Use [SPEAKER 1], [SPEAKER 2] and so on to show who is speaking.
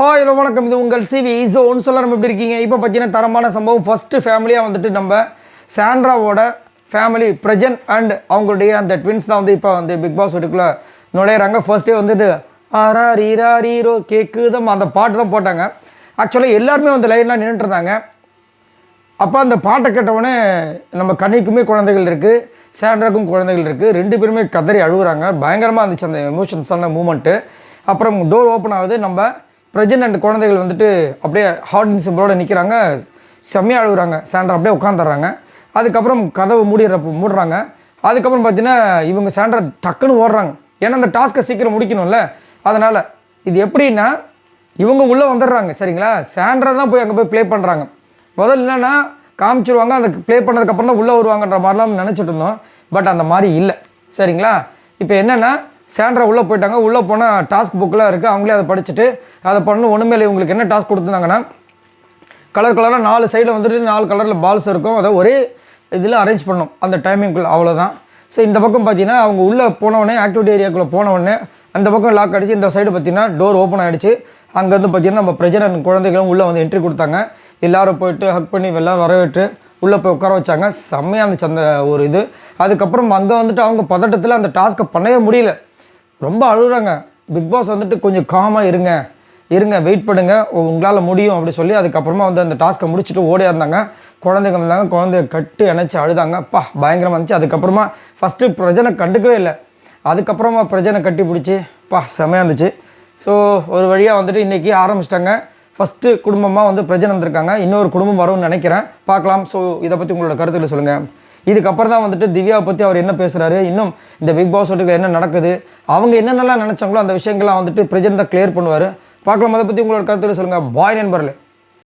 [SPEAKER 1] Hi hello வணக்கம். இது உங்கள் சிவி ஒன்று சொல்ல நம்ம எப்படி இருக்கீங்க? இப்போ பார்த்தீங்கன்னா தரமான சம்பவம். ஃபஸ்ட்டு ஃபேமிலியாக வந்துட்டு நம்ம சாண்ட்ராவோட ஃபேமிலி பிரஜன் அண்ட் அவங்களுடைய அந்த ட்வின்ஸ் தான் வந்து இப்போ வந்து பிக் பாஸ் வீட்டுக்குள்ளே நுழையிறாங்க. ஃபர்ஸ்ட்டே வந்துட்டு ஆரா ரீரா ரீரோ கேக்குதம் அந்த பாட்டு தான் போட்டாங்க. ஆக்சுவலாக எல்லாருமே வந்து லைனாக நின்றுட்டு இருந்தாங்க. அப்போ அந்த பாட்டை கேட்டவுடனே நம்ம கனிக்குமே குழந்தைகள் இருக்குது, சாண்ட்ராக்கும் குழந்தைகள் இருக்குது. ரெண்டு பேருமே கதறி அழுகுறாங்க. பயங்கரமாக இருந்துச்சு அந்த எமோஷன்ஸான மூமெண்ட்டு. அப்புறம் டோர் ஓப்பன் ஆகுது. நம்ம பிரஜன் அண்ட் குழந்தைகள் வந்துட்டு அப்படியே ஹார்ட் சிம்பிளோடு நிற்கிறாங்க. செம்மையாக அழுகுறாங்க. சாண்ட்ரா அப்படியே உட்காந்துடுறாங்க. அதுக்கப்புறம் கதவு மூடுறாங்க. அதுக்கப்புறம் பார்த்தீங்கன்னா இவங்க சாண்ட்ரா டக்குன்னு ஓடுறாங்க. ஏன்னா அந்த டாஸ்க்கை சீக்கிரம் முடிக்கணும்ல. அதனால் இது எப்படின்னா இவங்க உள்ளே வந்துடுறாங்க. சரிங்களா? சாண்ட்ரா தான் போய் அங்கே போய் ப்ளே பண்ணுறாங்க. முதல்ல என்னென்னா காமிச்சிருவாங்க, அந்த ப்ளே பண்ணதுக்கப்புறம் தான் உள்ளே வருவாங்கன்ற மாதிரிலாம் நினச்சிட்டு இருந்தோம். பட் அந்த மாதிரி இல்லை. சரிங்களா? இப்போ என்னென்னா சாண்ட்ரா உள்ளே போயிட்டாங்க. உள்ளே போனால் டாஸ்க் புக்கெலாம் இருக்குது. அவங்களே அதை படிச்சுட்டு அதை பண்ணணும். ஒன்றுமே இல்லை. இவங்களுக்கு என்ன டாஸ்க் கொடுத்துருந்தாங்கன்னா கலர் கலராக 4 சைடில் வந்துட்டு 4 கலரில் பால்ஸ் இருக்கும். அதை ஒரே இதில் அரேஞ்ச் பண்ணணும் அந்த டைமிங்குள்ளே. அவ்வளோதான். ஸோ இந்த பக்கம் பார்த்தீங்கன்னா அவங்க உள்ளே போனவுடனே ஆக்டிவிட்டி ஏரியாக்குள்ளே போனவுடனே அந்த பக்கம் லாக் அடிச்சு, இந்த சைடு பார்த்தீங்கன்னா டோர் ஓப்பன் ஆகிடுச்சு. அங்கேருந்து பார்த்தீங்கன்னா நம்ம பிரஜன் குழந்தைகளும் உள்ளே வந்து என்ட்ரி கொடுத்தாங்க. எல்லோரும் போயிட்டு ஹக் பண்ணி எல்லோரும் வரவேற்று உள்ளே போய் உட்கார வச்சாங்க. செம்மையாக இருந்துச்சு அந்த ஒரு இது. அதுக்கப்புறம் அங்கே வந்துட்டு அவங்க பதட்டத்தில் அந்த டாஸ்க்கை பண்ணவே முடியல. ரொம்ப அழுகுறாங்க. பிக் பாஸ் வந்துட்டு கொஞ்சம் காமாக இருங்க வெயிட் பண்ணுங்க, உங்களால் முடியும் அப்படி சொல்லி அதுக்கப்புறமா வந்து அந்த டாஸ்க்கை முடிச்சுட்டு ஓடியா இருந்தாங்க. குழந்தைங்க வந்தாங்க. குழந்தைய கட்டி அணைச்சி அழுதாங்க. பயங்கரமாக இருந்துச்சு. அதுக்கப்புறமா ஃபஸ்ட்டு பிரஜனை கண்டுக்கவே இல்லை. அதுக்கப்புறமா பிரஜனை கட்டி பிடிச்சி செம்மையாக இருந்துச்சு. ஸோ ஒரு வழியாக வந்துட்டு இன்றைக்கி ஆரம்பிச்சிட்டாங்க. ஃபஸ்ட்டு குடும்பமாக வந்து பிரஜனை வந்திருக்காங்க. இன்னொரு குடும்பம் வரும்னு நினைக்கிறேன். பார்க்கலாம். ஸோ இதை பற்றி உங்களோட கருத்துக்களை சொல்லுங்கள். இதுக்கப்புறம் தான் வந்துட்டு திவ்யாவை பற்றி அவர் என்ன பேசுகிறாரு, இன்னும் இந்த பிக் பாஸ் வீட்டுக்கு என்ன நடக்குது, அவங்க என்னென்னலாம் நினச்சாங்களோ அந்த விஷயங்கள்லாம் வந்துட்டு பிரஜன் தான் கிளியர் பண்ணுவார். பார்க்கலாம். அதை பற்றி உங்களோட கருத்துக்களை சொல்லுங்கள். பாய் நண்பர்களே.